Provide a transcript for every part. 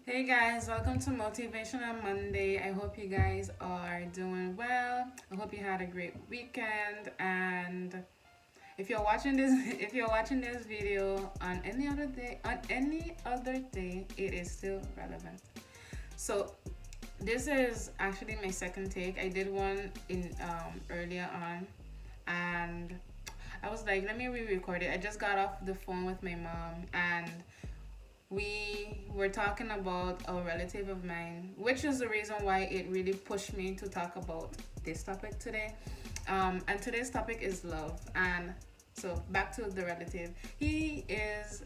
Hey guys, welcome to Motivational Monday. I hope you guys are doing well. I hope you had a great weekend, and if you're watching this if you're watching this video on any other day, it is still relevant. So, this is actually my second take. I did one in earlier on, and I was like, let me re-record it. I just got off the phone with my mom, and we were talking about a relative of mine, which is the reason why it really pushed me to talk about this topic today. And today's topic is love. And so back to the relative. He is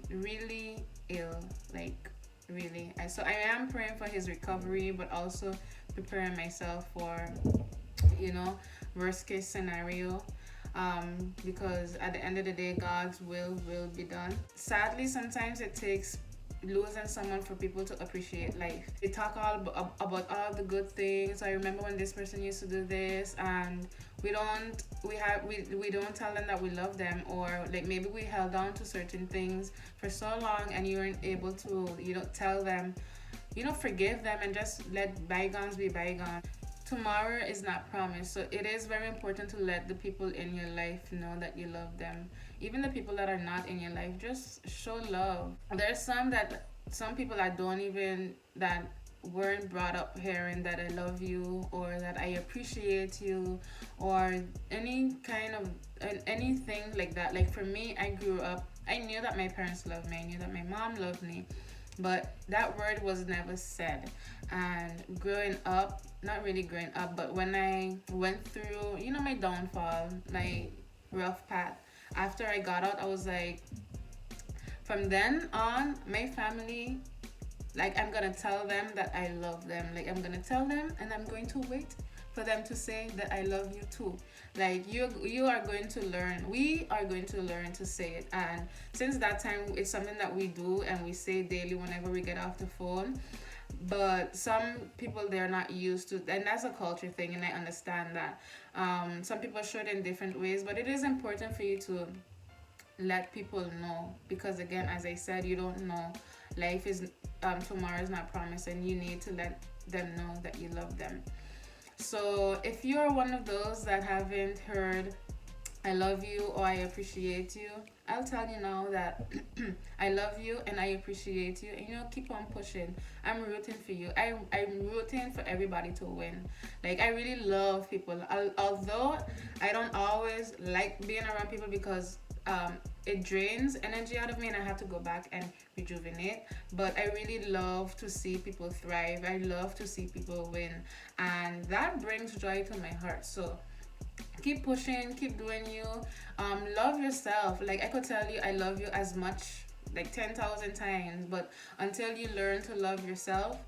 really ill, like really. So I am praying for his recovery, but also preparing myself for, you know, worst case scenario, because at the end of the day, God's will be done. Sadly, sometimes it takes losing someone for people to appreciate life. They talk about all the good things. I remember when this person used to do this, and we don't tell them that we love them, or like maybe we held on to certain things for so long and you weren't able to tell them, forgive them and just let bygones be bygones. Tomorrow is not promised, so it is very important to let the people in your life know that you love them. Even the people that are not in your life, just show love. There's some people that don't even that weren't brought up hearing that I love you or that I appreciate you or any kind of anything like that. Like for me, I grew up, I knew that my parents loved me, I knew that my mom loved me, but that word was never said. And growing up, not really growing up, but when I went through, my downfall, my rough path, after I got out, I was like, from then on, my family, like, I'm gonna tell them that I love them. Like, I'm gonna tell them, and I'm going to wait for them to say that I love you too. Like, you are going to learn. We are going to learn to say it. And since that time, it's something that we do and we say daily whenever we get off the phone. But some people, they're not used to, and that's a culture thing, and I understand that. Some people show it in different ways, but it is important for you to let people know, because again, as I said, you don't know, life is tomorrow is not promised, and you need to let them know that you love them. So if you're one of those that haven't heard I love you or I appreciate you, I'll tell you now that I love you and I appreciate you. And keep on pushing. I'm rooting for you. I'm rooting for everybody to win. Like, I really love people. Although I don't always like being around people because it drains energy out of me and I have to go back and rejuvenate. But I really love to see people thrive. I love to see people win. And that brings joy to my heart. So keep pushing, keep doing you. Love yourself. Like, I could tell you I love you as much, like 10,000 times, but until you learn to love yourself,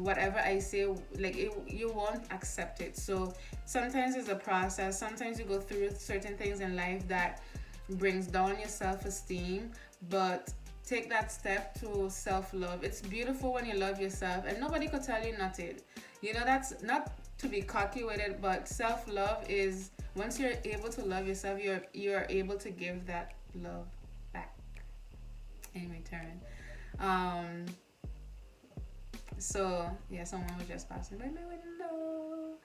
whatever I say, like you won't accept it. So sometimes it's a process. Sometimes you go through certain things in life that brings down your self-esteem, but take that step to self-love. It's beautiful when you love yourself, and nobody could tell you nothing. That's not to be cocky with it, but self-love is, once you're able to love yourself, you're able to give that love back in return. um so yeah, someone was just passing by my window.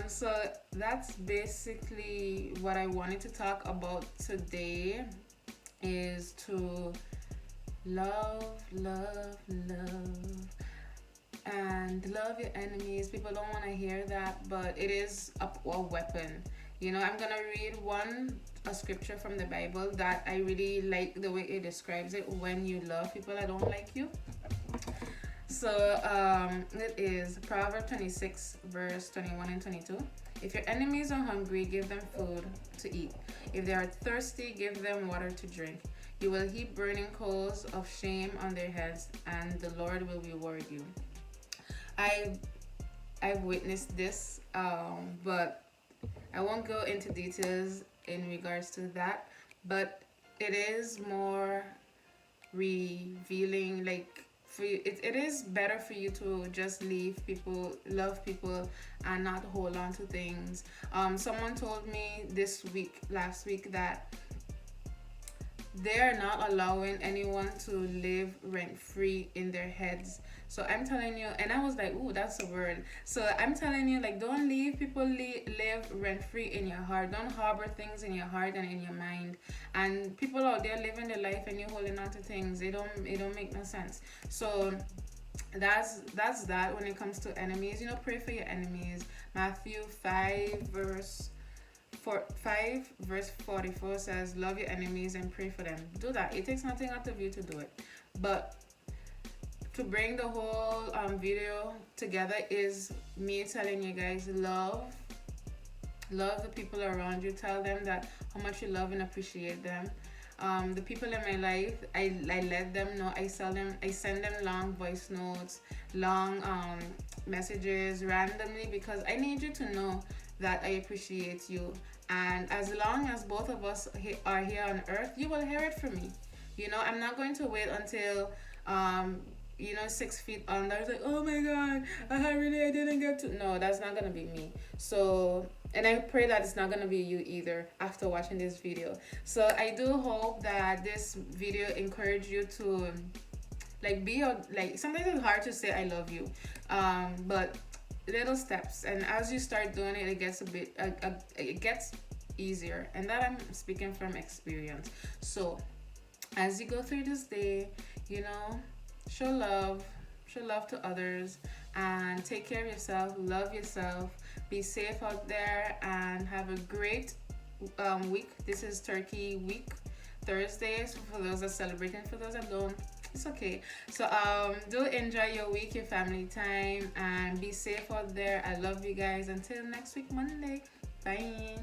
So that's basically what I wanted to talk about today, is to love, love, love, and love your enemies. People don't want to hear that, but it is a weapon. I'm gonna read a scripture from the Bible that I really like the way it describes it. When you love people that don't like you. So it is Proverbs 26 verse 21 and 22. If your enemies are hungry, give them food to eat. If they are thirsty, give them water to drink. You will heap burning coals of shame on their heads, and the Lord will reward you. I I've witnessed this, but I won't go into details in regards to that. But it is more revealing, like for you, it is better for you to just leave people, love people, and not hold on to things. Someone told me last week, that they are not allowing anyone to live rent free in their heads. So I'm telling you, and I was like, ooh, that's a word. So I'm telling you, like, don't leave people live rent free in your heart. Don't harbor things in your heart and in your mind. And people out there living their life and you holding on to things, it don't make no sense. So that's that when it comes to enemies. Pray for your enemies. Matthew 5 verse 44 says, love your enemies and pray for them. Do that. It takes nothing out of you to do it. But to bring the whole video together is me telling you guys, love the people around you. Tell them that how much you love and appreciate them. The people in my life, I let them know. I send them long voice notes, long messages randomly, because I need you to know that I appreciate you. And as long as both of us are here on earth, you will hear it from me. I'm not going to wait until 6 feet under. It's like, oh my god, I didn't get to. No, that's not gonna be me. So, and I pray that it's not gonna be you either after watching this video. So I do hope that this video encourage you to like sometimes it's hard to say I love you, but little steps, and as you start doing it, it gets it gets easier, and that I'm speaking from experience. So as you go through this day, you know show love to others, and take care of yourself, love yourself, be safe out there, and have a great week. This is Turkey week, Thursdays, for those that are celebrating. For those that don't, it's okay. So do enjoy your week, your family time, and be safe out there. I love you guys. Until next week, Monday. Bye.